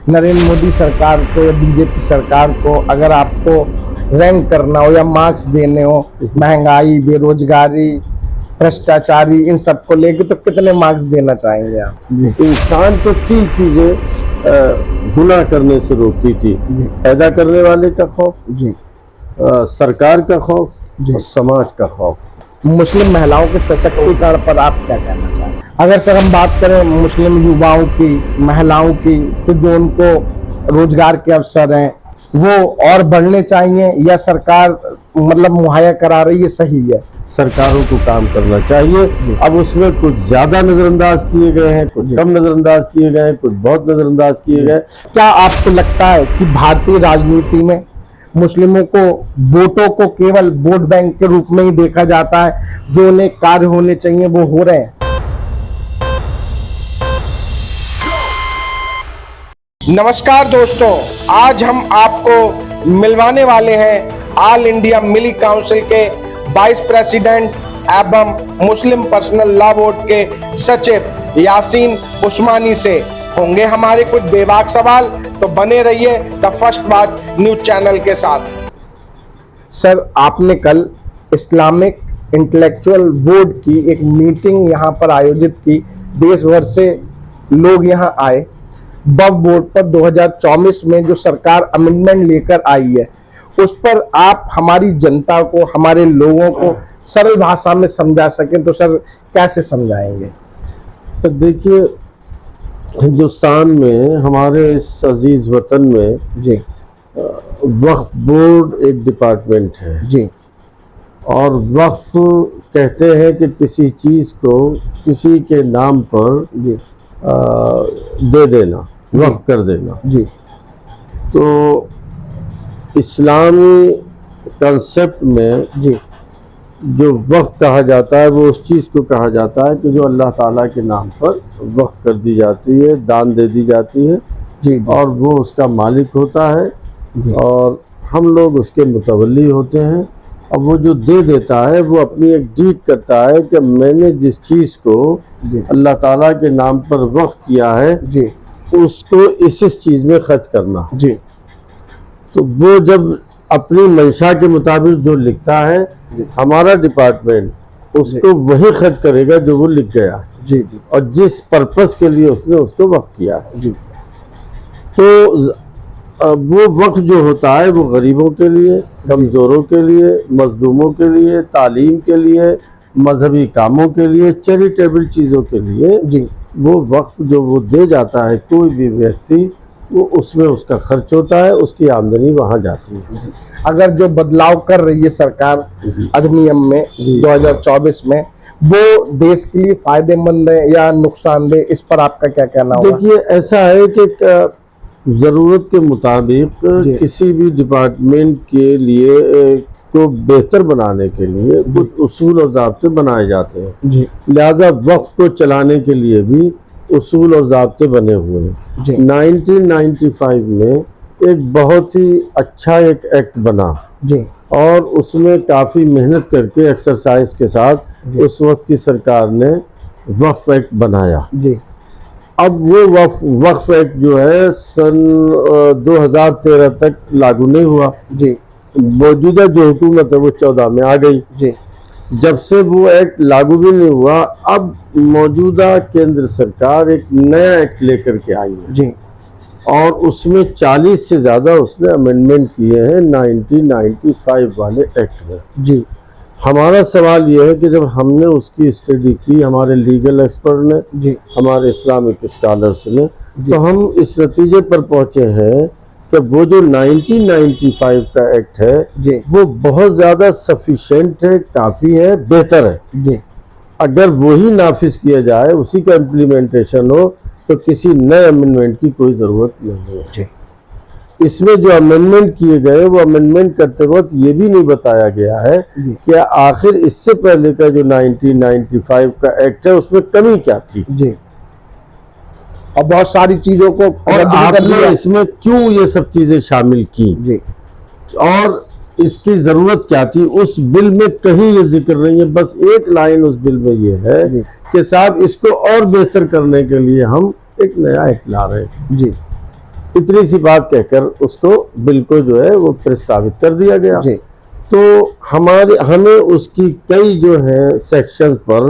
नरेंद्र मोदी सरकार को या बीजेपी सरकार को अगर आपको रैंक करना हो या मार्क्स देने हो, महंगाई, बेरोजगारी, भ्रष्टाचारी, इन सबको लेके, तो कितने मार्क्स देना चाहेंगे आप? इंसान को 3 चीजें गुनाह करने से रोकती थी। पैदा करने वाले का खौफ जी, सरकार का खौफ जी, और समाज का खौफ। मुस्लिम महिलाओं के सशक्तिकरण पर आप क्या कहना चाहेंगे? अगर सर हम बात करें मुस्लिम युवाओं की, महिलाओं की, तो जो उनको रोजगार के अवसर हैं वो और बढ़ने चाहिए या सरकार मतलब मुहैया करा रही है, सही है? सरकारों को काम करना चाहिए। अब उसमें कुछ ज्यादा नजरअंदाज किए गए हैं, कुछ कम नजरअंदाज किए गए हैं, कुछ बहुत नजरअंदाज किए गए। क्या आपको लगता है कि भारतीय राजनीति में मुस्लिमों को, वोटों को केवल वोट बैंक के रूप में ही देखा जाता है, जो उन्हें कार्य होने चाहिए वो हो रहे हैं? नमस्कार दोस्तों, आज हम आपको मिलवाने वाले हैं ऑल इंडिया मिली काउंसिल के वाइस प्रेसिडेंट एवं मुस्लिम पर्सनल लॉ बोर्ड के सचिव यासीन उस्मानी से। होंगे हमारे कुछ बेबाक सवाल, तो बने रहिए the first watch news channel के साथ। सर, आपने कल इस्लामिक इंटेलेक्चुअल बोर्ड की एक मीटिंग यहाँ पर आयोजित की, देश भर से लोग यहाँ आए। वक्फ बोर्ड पर 2024 में जो सरकार अमेंडमेंट लेकर आई है, उस पर आप हमारी जनता को, हमारे लोगों को सरल भाषा में समझा सकें तो सर कैसे समझाएंगे? तो देखिए, हिंदुस्तान में, हमारे इस अजीज वतन में जी, वक्फ बोर्ड एक डिपार्टमेंट है जी, और वक्फ कहते हैं कि किसी चीज को किसी के नाम पर जी, दे देना, वक्फ कर देना। जी, तो इस्लामी कंसेप्ट में जी, जो वक्फ कहा जाता है, वो उस चीज़ को कहा जाता है कि जो अल्लाह ताला के नाम पर वक्फ कर दी जाती है, दान दे दी जाती है, जी, और वो उसका मालिक होता है जी, और हम लोग उसके मुतवल्ली होते हैं। और वो जो दे देता है वो अपनी एक डीड करता है कि मैंने जिस चीज़ को अल्लाह ताला के नाम पर वक्फ किया है, जी, उसको इस चीज़ में खर्च करना। जी, तो वो जब अपनी मंशा के मुताबिक जो लिखता है, हमारा डिपार्टमेंट उसको वही खर्च करेगा जो वो लिख गया, जी, जी, और जिस पर्पस के लिए उसने उसको वक्फ किया है। जी, तो वो वक्फ जो होता है वो गरीबों के लिए, कमज़ोरों के लिए, मजलूमों के लिए, तालीम के लिए, मजहबी कामों के लिए, चैरिटेबल चीज़ों के लिए, जी, वो वक्फ जो वो दे जाता है कोई भी व्यक्ति, वो उसमें उसका खर्च होता है, उसकी आमदनी वहाँ जाती है। अगर जो बदलाव कर रही है सरकार अधिनियम में 2024 में, वो देश के लिए फायदेमंद है या नुकसानदेह, इस पर आपका क्या कहना होगा? देखिए, ऐसा है कि ज़रूरत के मुताबिक किसी भी डिपार्टमेंट के लिए को बेहतर बनाने के लिए कुछ उसूल और ज़ाब्ते बनाए जाते हैं। लिहाजा वक्फ को चलाने के लिए भी उसूल और ज़ाब्ते बने हुए हैं। 1995 में एक बहुत ही अच्छा एक एक्ट बना जी, और उसमें काफ़ी मेहनत करके, एक्सरसाइज के साथ उस वक्त की सरकार ने वक्फ एक्ट बनाया। जी, अब वो वक्फ एक्ट जो है सन 2013 तक लागू नहीं हुआ। जी, मौजूदा जो हुकूमत है वो 14 में आ गई। जी, जब से वो एक्ट लागू भी नहीं हुआ, अब मौजूदा केंद्र सरकार एक नया एक्ट लेकर के आई है, जी, और उसमें 40 से ज़्यादा उसने अमेंडमेंट किए हैं 1995 वाले एक्ट में। जी, हमारा सवाल ये है कि जब हमने उसकी स्टडी की, हमारे लीगल एक्सपर्ट ने, जी, हमारे इस्लामिक स्कॉलर्स ने, तो हम इस नतीजे पर पहुंचे हैं कि वो जो 1995 का एक्ट है, जी, वो बहुत ज़्यादा सफिशेंट है, काफ़ी है, बेहतर है। जी, अगर वही नाफिज किया जाए, उसी का इम्प्लीमेंटेशन हो, तो किसी नए अमेंडमेंट की कोई ज़रूरत नहीं है। जी, इसमें जो अमेंडमेंट किए गए, वो अमेंडमेंट करते वक्त ये भी नहीं बताया गया है कि आखिर इससे पहले का जो 1995 का एक्ट है उसमें कमी क्या थी, जी, और बहुत सारी चीजों को और आपने इसमें क्यों ये सब चीजें शामिल की, जी, और इसकी जरूरत क्या थी। उस बिल में कहीं ये जिक्र नहीं है, बस एक लाइन उस बिल में ये है कि साहब इसको और बेहतर करने के लिए हम एक नया एक्ट ला रहे हैं। जी, इतनी सी बात कहकर उसको बिल को जो है वो प्रस्तावित कर दिया गया। जी तो हमें उसकी कई जो है सेक्शन पर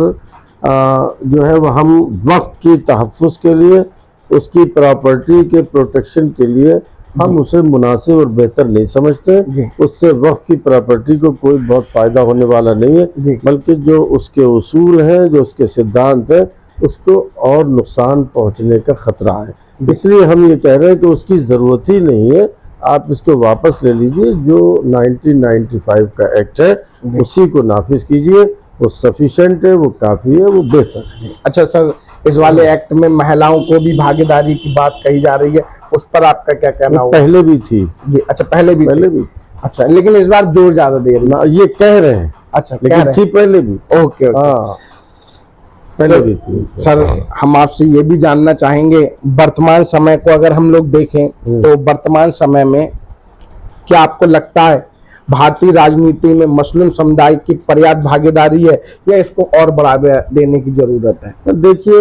जो है वो हम वक्त की तहफ़्फ़ुज़ के लिए, उसकी प्रॉपर्टी के प्रोटेक्शन के लिए हम उसे मुनासिब और बेहतर नहीं समझते। उससे वक्त की प्रॉपर्टी को कोई बहुत फ़ायदा होने वाला नहीं है, बल्कि जो उसके उसूल हैं, जो उसके सिद्धांत हैं, उसको और नुकसान पहुंचने का ख़तरा है। इसलिए हम ये कह रहे हैं कि उसकी ज़रूरत ही नहीं है, आप इसको वापस ले लीजिए। जो 1995 का एक्ट है उसी को नाफिज कीजिए, वो सफिशेंट है, वो काफ़ी है, वो बेहतर है। अच्छा सर, इस वाले एक्ट में महिलाओं को भी भागीदारी की बात कही जा रही है, उस पर आपका क्या कहना होगा? पहले भी थी जी। अच्छा, पहले भी थी। अच्छा, लेकिन इस बार जोर ज्यादा दे रही है, ये कह रहे हैं। अच्छा, लेकिन थी पहले भी। Okay okay. हाँ, पहले भी थी सर। हम आपसे ये भी जानना चाहेंगे, वर्तमान समय को अगर हम लोग देखें तो वर्तमान समय में क्या आपको लगता है भारतीय राजनीति में मुस्लिम समुदाय की पर्याप्त भागीदारी है या इसको और बढ़ावा देने की जरूरत है? देखिए,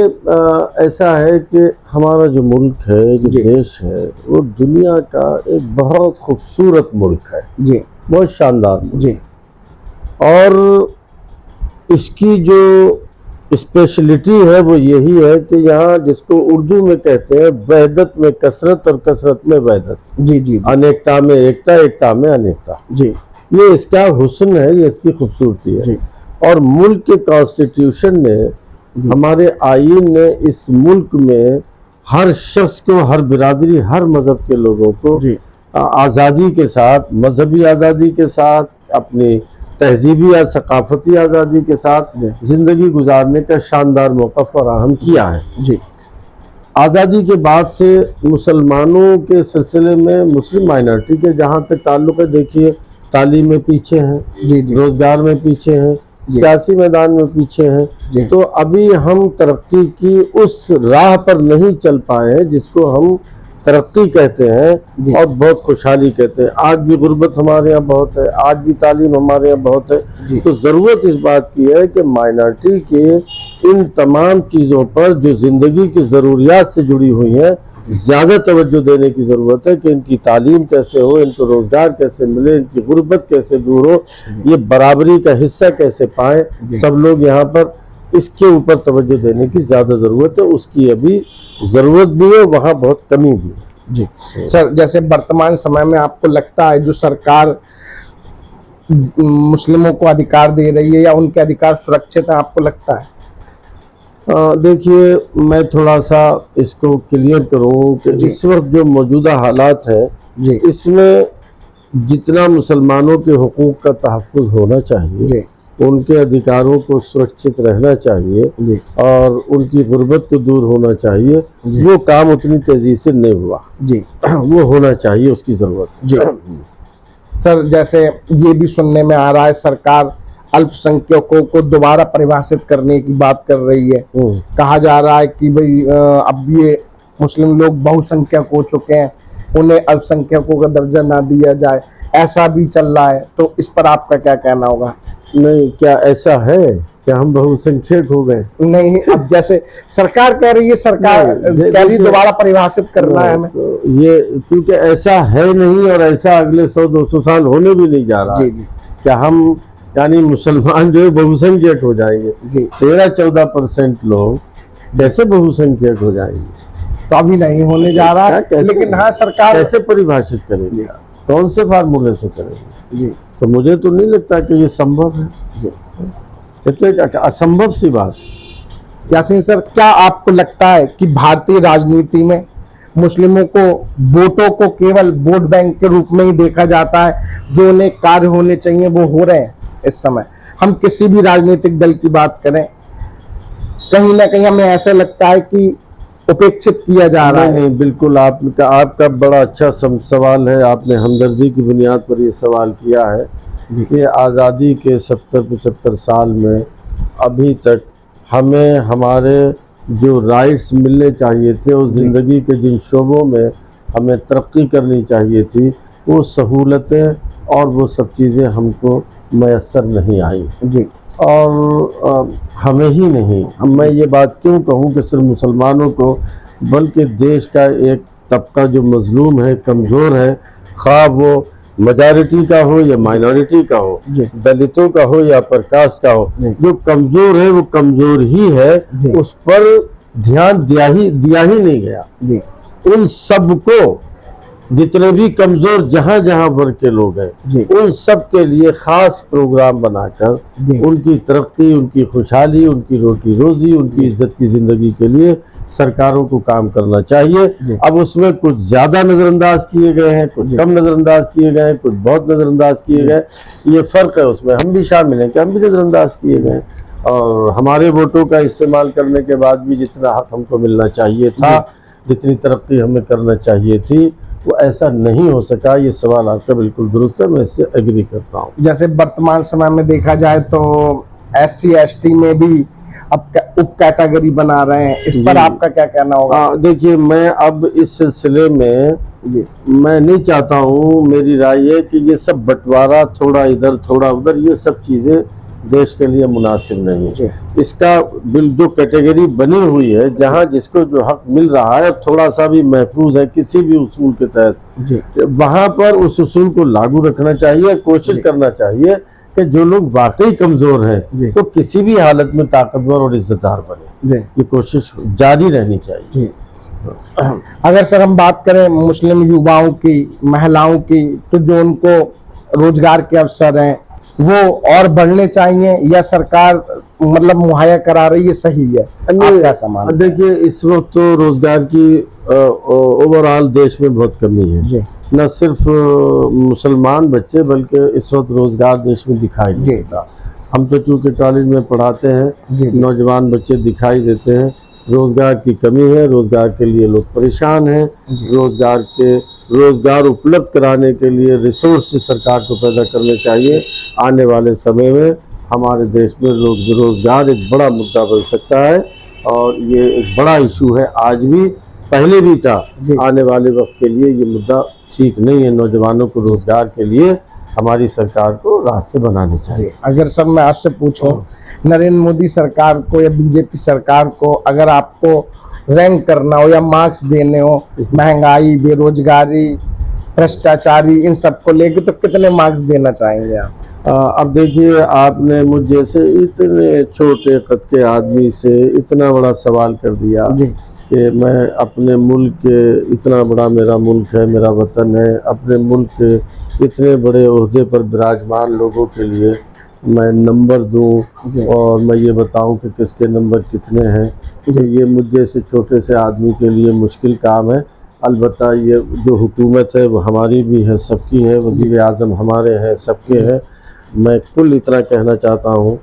ऐसा है कि हमारा जो मुल्क है, जो देश है, वो दुनिया का एक बहुत खूबसूरत मुल्क है जी, बहुत शानदार जी। और इसकी जो स्पेशलिटी है वो यही है कि यहाँ, जिसको उर्दू में कहते हैं वहदत में कसरत और कसरत में वहदत। जी जी। अनेकता में एकता, एकता में अनेकता। जी। ये इसका हुस्न है, ये इसकी खूबसूरती है। जी। और मुल्क के कॉन्स्टिट्यूशन ने, हमारे आईन ने इस मुल्क में हर शख्स को, हर बिरादरी, हर मजहब के लोगों को आज़ादी के साथ, मजहबी आज़ादी के साथ, अपनी तहजीबी या सकाफती आज़ादी के साथ ज़िंदगी गुजारने का शानदार मौका फराहम किया है। जी। आज़ादी के बाद से मुसलमानों के सिलसिले में, मुस्लिम माइनॉरिटी के जहाँ तक ताल्लुक़ है, देखिए तालीम में पीछे हैं, जी जी, रोज़गार में पीछे हैं, सियासी मैदान में पीछे हैं। तो अभी हम तरक्की की उस राह पर नहीं चल पाए हैं जिसको हम तरक्की कहते हैं और बहुत खुशहाली कहते हैं। आज भी गुर्बत हमारे यहाँ बहुत है, आज भी तालीम हमारे यहाँ बहुत है। तो ज़रूरत इस बात की है कि माइनॉरिटी के इन तमाम चीज़ों पर जो ज़िंदगी की ज़रूरियात से जुड़ी हुई हैं, ज़्यादा तवज्जो देने की ज़रूरत है कि इनकी तालीम कैसे हो, इनको रोज़गार कैसे मिले, इनकी गुर्बत कैसे दूर हो, ये बराबरी का हिस्सा कैसे पाएँ सब लोग यहाँ पर, इसके ऊपर तवज्जो देने की ज़्यादा ज़रूरत है। उसकी अभी ज़रूरत भी है, वहाँ बहुत कमी भी है। जी सर, जैसे वर्तमान समय में आपको लगता है जो सरकार मुस्लिमों को अधिकार दे रही है या उनके अधिकार सुरक्षित है, आपको लगता है? देखिए, मैं थोड़ा सा इसको क्लियर करूँ कि इस वक्त जो मौजूदा हालात है जी, इसमें जितना मुसलमानों के हुकूक का तहफ़्फ़ुज़ होना चाहिए, उनके अधिकारों को सुरक्षित रहना चाहिए और उनकी गुर्बत को दूर होना चाहिए, वो काम उतनी तेज़ी से नहीं हुआ। जी, वो होना चाहिए, उसकी ज़रूरत। जी सर, जैसे ये भी सुनने में आ रहा है सरकार अल्पसंख्यकों को दोबारा परिभाषित करने की बात कर रही है। कहा जा रहा है कि भाई अब ये मुस्लिम लोग बहुसंख्यक हो चुके हैं, उन्हें अल्पसंख्यकों का दर्जा ना दिया जाए, ऐसा भी चल रहा है। तो इस पर आपका क्या कहना होगा? नहीं, क्या ऐसा है? क्या हम बहुसंख्यक हो गए? नहीं, अब जैसे सरकार कह रही है, सरकार कह रही दोबारा परिभाषित करना है हमें। तो ये क्योंकि ऐसा है नहीं और ऐसा अगले 100-200 साल होने भी नहीं जा रहा। जी जी। क्या हम यानी मुसलमान जो है बहुसंख्यक हो जाएंगे? 13-14% लोग कैसे बहुसंख्यक हो जाएंगे? तो अभी नहीं होने जा रहा है, लेकिन हाँ, सरकार कैसे परिभाषित करेगी, कौन से फार्मूले से करेगी? जी, तो मुझे तो नहीं लगता कि ये संभव है। जी, ये तो एक असंभव सी बात। यासीन सर, क्या आपको लगता है कि भारतीय राजनीति में मुस्लिमों को वोटों को केवल वोट बैंक के रूप में ही देखा जाता है, जो उन्हें कार्य होने चाहिए वो हो रहे हैं? इस समय हम किसी भी राजनीतिक दल की बात करें, कहीं ना कहीं हमें ऐसा लगता है कि उपेक्षित किया जा रहा है। नहीं, बिल्कुल आपका बड़ा अच्छा सवाल है। आपने हमदर्दी की बुनियाद पर ये सवाल किया है कि आज़ादी के 70-75 साल में अभी तक हमें हमारे जो राइट्स मिलने चाहिए थे और ज़िंदगी के जिन शोबों में हमें तरक्की करनी चाहिए थी, वो सहूलतें और वो सब चीज़ें हमको मैसर नहीं आई। जी, और हमें ही नहीं, मैं ये बात क्यों कहूँ कि सिर्फ मुसलमानों को, बल्कि देश का एक तबका जो मजलूम है, कमज़ोर है, खा वो मेजॉरिटी का हो या माइनॉरिटी का हो, दलितों का हो या अपर कास्ट का हो, जो कमज़ोर है वो कमज़ोर ही है, उस पर ध्यान दिया ही नहीं गया। उन सबको, जितने भी कमजोर जहां जहां वर्ग के लोग हैं, उन सब के लिए खास प्रोग्राम बनाकर उनकी तरक्की, उनकी खुशहाली, उनकी रोटी रोजी, उनकी इज्जत की जिंदगी के लिए सरकारों को काम करना चाहिए। अब उसमें कुछ ज्यादा नजरअंदाज किए गए हैं, कुछ कम नजरअंदाज किए गए हैं, कुछ बहुत नजरअंदाज किए गए, ये फर्क है। उसमें हम भी शामिल हैं कि हम भी नजरअंदाज किए गए, और हमारे वोटों का इस्तेमाल करने के बाद भी जितना हक हमको मिलना चाहिए था, जितनी तरक्की हमें करना चाहिए थी, वो ऐसा नहीं हो सका। ये सवाल आपका बिल्कुल दुरुस्त है, मैं इससे एग्री करता हूँ। जैसे वर्तमान समय में देखा जाए तो SC ST में भी अब उप कैटेगरी बना रहे हैं, इस पर आपका क्या कहना होगा? देखिए, मैं अब इस सिलसिले में मैं नहीं चाहता हूँ, मेरी राय है कि ये सब बंटवारा, थोड़ा इधर थोड़ा उधर, ये सब चीज़ें देश के लिए मुनासिब नहीं है। इसका बिल जो कैटेगरी बनी हुई है, जहाँ जिसको जो हक मिल रहा है थोड़ा सा भी महफूज है किसी भी उसूल के तहत, वहाँ पर उस उसूल को लागू रखना चाहिए। कोशिश करना चाहिए कि जो लोग वाकई कमजोर हैं तो किसी भी हालत में ताकतवर और इज्जतदार बने, ये कोशिश जारी रहनी चाहिए। अगर सर हम बात करें मुस्लिम युवाओं की, महिलाओं की, तो जो उनको रोजगार के अवसर हैं वो और बढ़ने चाहिए या सरकार मतलब मुहैया करा रही है, सही है? क्या समान? देखिए, इस वक्त तो रोजगार की ओवरऑल देश में बहुत कमी है, न सिर्फ मुसलमान बच्चे बल्कि इस वक्त रोजगार देश में दिखाई नहीं देता। हम तो चूंकि कॉलेज में पढ़ाते हैं, नौजवान बच्चे दिखाई देते हैं। रोजगार की कमी है, रोजगार के लिए लोग परेशान हैं। रोजगार उपलब्ध कराने के लिए रिसोर्स सरकार को पैदा करने चाहिए। आने वाले समय में हमारे देश में रोजगार एक बड़ा मुद्दा बन सकता है, और ये एक बड़ा इशू है, आज भी, पहले भी था। आने वाले वक्त के लिए ये मुद्दा ठीक नहीं है। नौजवानों को रोजगार के लिए हमारी सरकार को रास्ते बनाने चाहिए। अगर सर मैं आपसे पूछूं, नरेंद्र मोदी सरकार को या BJP सरकार को अगर आपको रैंक करना हो या मार्क्स देने हो, महंगाई, बेरोजगारी, भ्रष्टाचारी, इन सब को लेकर, तो कितने मार्क्स देना चाहेंगे आप? अब देखिए, आपने मुझ जैसे इतने छोटे कद के आदमी से इतना बड़ा सवाल कर दिया कि मैं अपने मुल्क के, इतना बड़ा मेरा मुल्क है, मेरा वतन है, अपने मुल्क के इतने बड़े ओहदे पर विराजमान लोगों के लिए मैं नंबर दूं और मैं ये बताऊं कि किसके नंबर कितने हैं, तो ये मुझ जैसे छोटे से आदमी के लिए मुश्किल काम है। अलबत्ता ये जो हुकूमत है वो हमारी भी है, सबकी है, वज़ीर आज़म हमारे हैं, सबके हैं। मैं कुल इतना कहना चाहता हूँ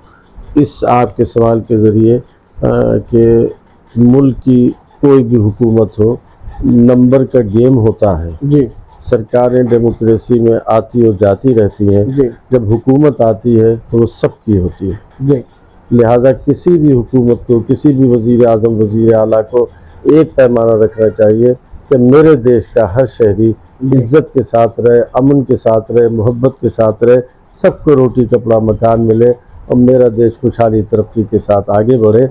इस आपके सवाल के ज़रिए कि मुल्क की कोई भी हुकूमत हो, नंबर का गेम होता है। सरकारें डेमोक्रेसी में आती और जाती रहती हैं, जब हुकूमत आती है तो वो सबकी होती है। लिहाजा किसी भी हुकूमत को, किसी भी वज़ीर आज़म, वज़ीर आला को एक पैमाना रखना चाहिए कि मेरे देश का हर शहरी इज्जत के साथ रहे, अमन के साथ रहे, मोहब्बत के साथ रहे, सबको रोटी कपड़ा मकान मिले और मेरा देश खुशहाली तरक्की के साथ आगे बढ़े।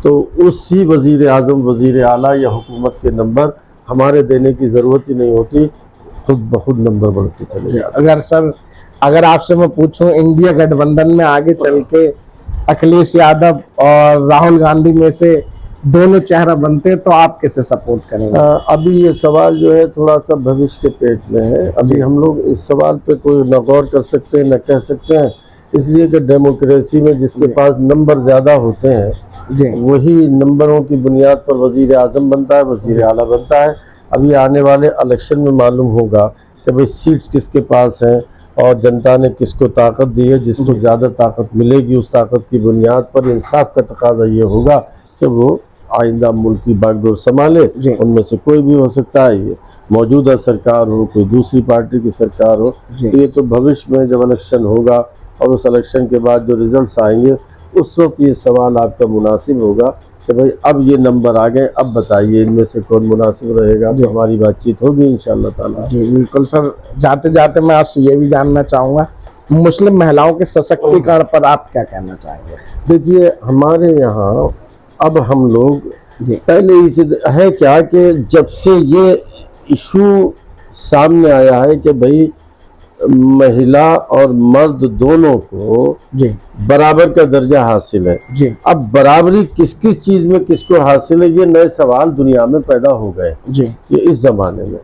तो उसी वज़ीर आज़म, वज़ीर आला या हुकूमत के नंबर हमारे देने की ज़रूरत ही नहीं होती, खुद ब खुद नंबर बढ़ते चले जाते। अगर आपसे मैं पूछूं, इंडिया गठबंधन में आगे चल के अखिलेश यादव और राहुल गांधी में से दोनों चेहरा बनते तो आप किसे सपोर्ट करेंगे? अभी ये सवाल जो है थोड़ा सा भविष्य के पेट में है। अभी हम लोग इस सवाल पे कोई न गौर कर सकते हैं न कह सकते हैं, इसलिए कि डेमोक्रेसी में जिसके पास नंबर ज़्यादा होते हैं वही नंबरों की बुनियाद पर वज़ीर आज़म बनता है, वज़ीर आला बनता है। अभी आने वाले इलेक्शन में मालूम होगा कि भाई सीट्स किसके पास हैं और जनता ने किसको ताकत दी है। जिसको ज़्यादा ताकत मिलेगी उस ताकत की बुनियाद पर इंसाफ का तकाजा ये होगा कि वो आइंदा मुल्क की बागडोर संभाले। उनमें से कोई भी हो सकता है, ये मौजूदा सरकार हो, कोई दूसरी पार्टी की सरकार हो। तो ये तो भविष्य में जब इलेक्शन होगा और उस इलेक्शन के बाद जो रिजल्ट्स आएंगे उस वक्त ये सवाल आपका मुनासिब होगा कि भाई अब ये नंबर आ गए, अब बताइए इनमें से कौन मुनासिब रहेगा। तो हमारी बातचीत होगी इंशाअल्लाह ताला। जी बिल्कुल सर। जाते जाते मैं आपसे ये भी जानना चाहूँगा, मुस्लिम महिलाओं के सशक्तिकरण पर आप क्या कहना चाहेंगे? देखिए, हमारे यहाँ अब हम लोग पहले ही है क्या कि जब से ये इशू सामने आया है कि भाई महिला और मर्द दोनों को जी बराबर का दर्जा हासिल है। जी अब बराबरी किस किस चीज में किसको हासिल है, ये नए सवाल दुनिया में पैदा हो गए जी ये इस जमाने में।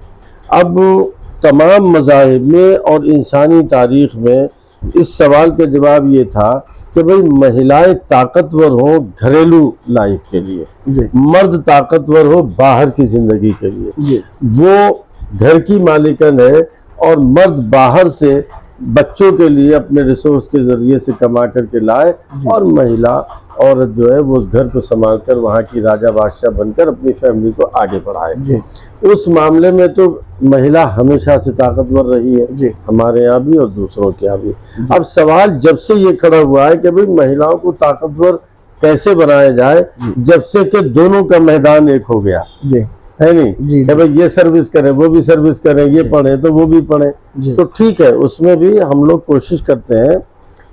अब तमाम मज़ाहिब में और इंसानी तारीख में इस सवाल का जवाब ये था कि भाई महिलाएं ताकतवर हो घरेलू लाइफ के लिए, जी मर्द ताकतवर हो बाहर की जिंदगी के लिए। जी वो घर की मालिकन है और मर्द बाहर से बच्चों के लिए अपने रिसोर्स के जरिए से कमा करके लाए, और महिला औरत जो है वो घर को संभाल कर वहाँ की राजा बादशाह बनकर अपनी फैमिली को आगे बढ़ाए। जी उस मामले में तो महिला हमेशा से ताकतवर रही है जी हमारे यहाँ भी और दूसरों के यहाँ भी। अब सवाल जब से ये खड़ा हुआ है कि भाई महिलाओं को ताकतवर कैसे बनाया जाए, जब से कि दोनों का मैदान एक हो गया जी है नहीं जी कि भाई ये सर्विस करें वो भी सर्विस करें, ये पढ़े तो वो भी पढ़े। जी तो ठीक है, उसमें भी हम लोग कोशिश करते हैं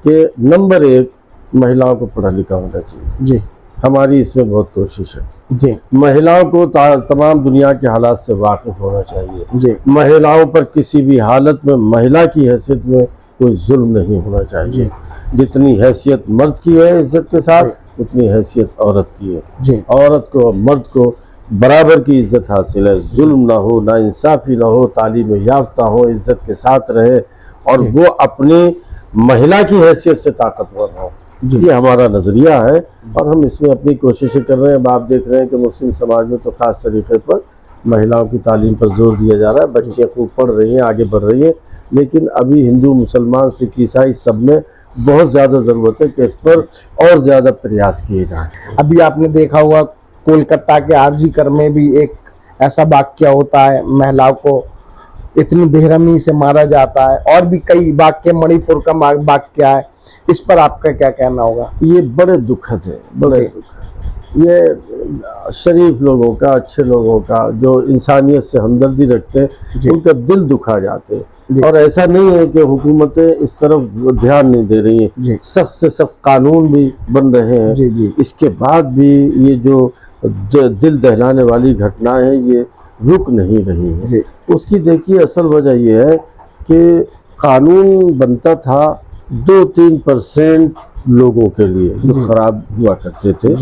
कि नंबर 1 महिलाओं को पढ़ा लिखा होना चाहिए। जी हमारी इसमें बहुत कोशिश है। जी महिलाओं को तमाम दुनिया के हालात से वाकिफ होना चाहिए। जी महिलाओं पर किसी भी हालत में महिला की हैसियत में कोई जुल्म नहीं होना चाहिए। जितनी हैसियत मर्द की है इज्जत के साथ, उतनी हैसियत औरत की है। जी औरत को मर्द को बराबर की इज्जत हासिल है, जुल्म ना हो, ना इंसाफी ना हो, तालीम याफ्ता हो, इज्जत के साथ रहे और वो अपनी महिला की हैसियत से ताकतवर हो। ये हमारा नज़रिया है और हम इसमें अपनी कोशिशें कर रहे हैं। अब आप देख रहे हैं कि मुस्लिम समाज में तो ख़ास तरीके पर महिलाओं की तालीम पर जोर दिया जा रहा है। बच्चियाँ खूब पढ़ रही हैं, आगे बढ़ रही हैं, लेकिन अभी हिंदू मुसलमान सिख ईसाई सब में बहुत ज़्यादा ज़रूरत है कि इस पर और ज़्यादा प्रयास किए जाएँ। अभी आपने देखा होगा कोलकाता के आरजी कर में भी एक ऐसा वाक्य होता है, महिलाओं को इतनी बेरहमी से मारा जाता है, और भी कई वाक्य, मणिपुर का वाक्य है। इस पर आपका क्या कहना होगा? ये बड़े दुखद है, बड़े दुखद। ये शरीफ लोगों का, अच्छे लोगों का, जो इंसानियत से हमदर्दी रखते हैं, उनका दिल दुखा जाते हैं। और ऐसा नहीं है कि हुकूमतें इस तरफ ध्यान नहीं दे रही हैं, सख्त से सख्त कानून भी बन रहे हैं। जी इसके बाद भी ये जो दिल दहलाने वाली घटनाएं हैं ये रुक नहीं रही है। उसकी देखिए असल वजह ये है कि कानून बनता था 2-3% लोगों के लिए जो खराब हुआ करते थे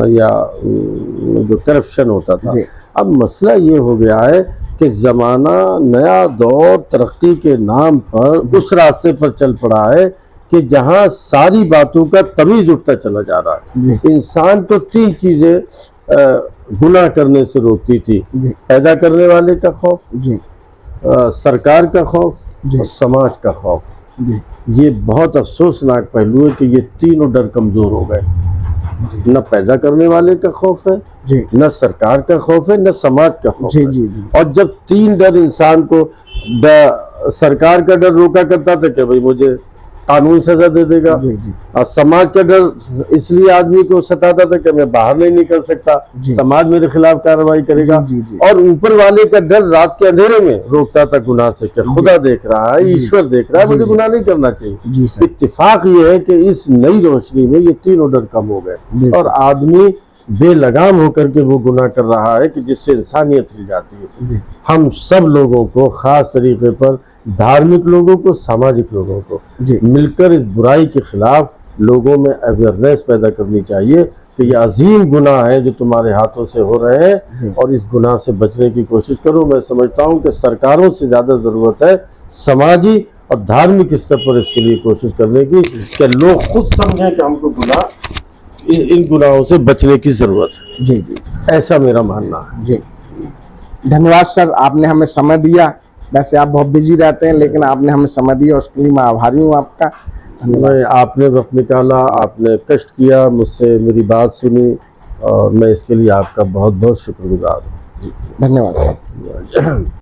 या जो करप्शन होता था। अब मसला ये हो गया है कि ज़माना, नया दौर तरक्की के नाम पर उस रास्ते पर चल पड़ा है कि जहाँ सारी बातों का तमीज़ उठता चला जा रहा है। इंसान तो 3 चीज़ें गुनाह करने से रोकती थी: पैदा करने वाले का खौफ, सरकार का खौफ और समाज का खौफ। ये बहुत अफसोसनाक पहलू है कि ये तीनों डर कमज़ोर हो गए। न पैदा करने वाले का खौफ है, न सरकार का खौफ है, न समाज का खौफ है। और जब 3 डर इंसान को, सरकार का डर रोका करता था कि भाई मुझे कानून सजा दे देगा, और समाज का डर इसलिए आदमी को सताता था कि मैं बाहर नहीं निकल सकता, समाज मेरे खिलाफ कार्रवाई करेगा, और ऊपर वाले का डर रात के अंधेरे में रोकता था गुनाह से कि खुदा देख रहा है, ईश्वर देख रहा है, मुझे गुनाह नहीं करना चाहिए। इत्तेफाक ये है कि इस नई रोशनी में ये तीनों डर कम हो गए और आदमी बेलगाम होकर के वो गुनाह कर रहा है कि जिससे इंसानियत हिल जाती है। हम सब लोगों को, खास तरीके पर धार्मिक लोगों को, सामाजिक लोगों को मिलकर इस बुराई के खिलाफ लोगों में अवेयरनेस पैदा करनी चाहिए कि ये अजीम गुनाह है जो तुम्हारे हाथों से हो रहे हैं और इस गुनाह से बचने की कोशिश करो। मैं समझता हूँ कि सरकारों से ज़्यादा ज़रूरत है समाजी और धार्मिक स्तर पर इसके लिए कोशिश करने की कि लोग खुद समझें कि हमको इन गुनाहों से बचने की ज़रूरत है। ऐसा मेरा मानना है। धन्यवाद सर, आपने हमें समय दिया। वैसे आप बहुत बिजी रहते हैं, लेकिन आपने हमें समय दिया, उसके लिए मैं आभारी हूँ आपका। धन्यवाद। आपने वक्त निकाला, आपने कष्ट किया, मुझसे मेरी बात सुनी, और मैं इसके लिए आपका बहुत बहुत शुक्रगुजार हूँ। धन्यवाद सर।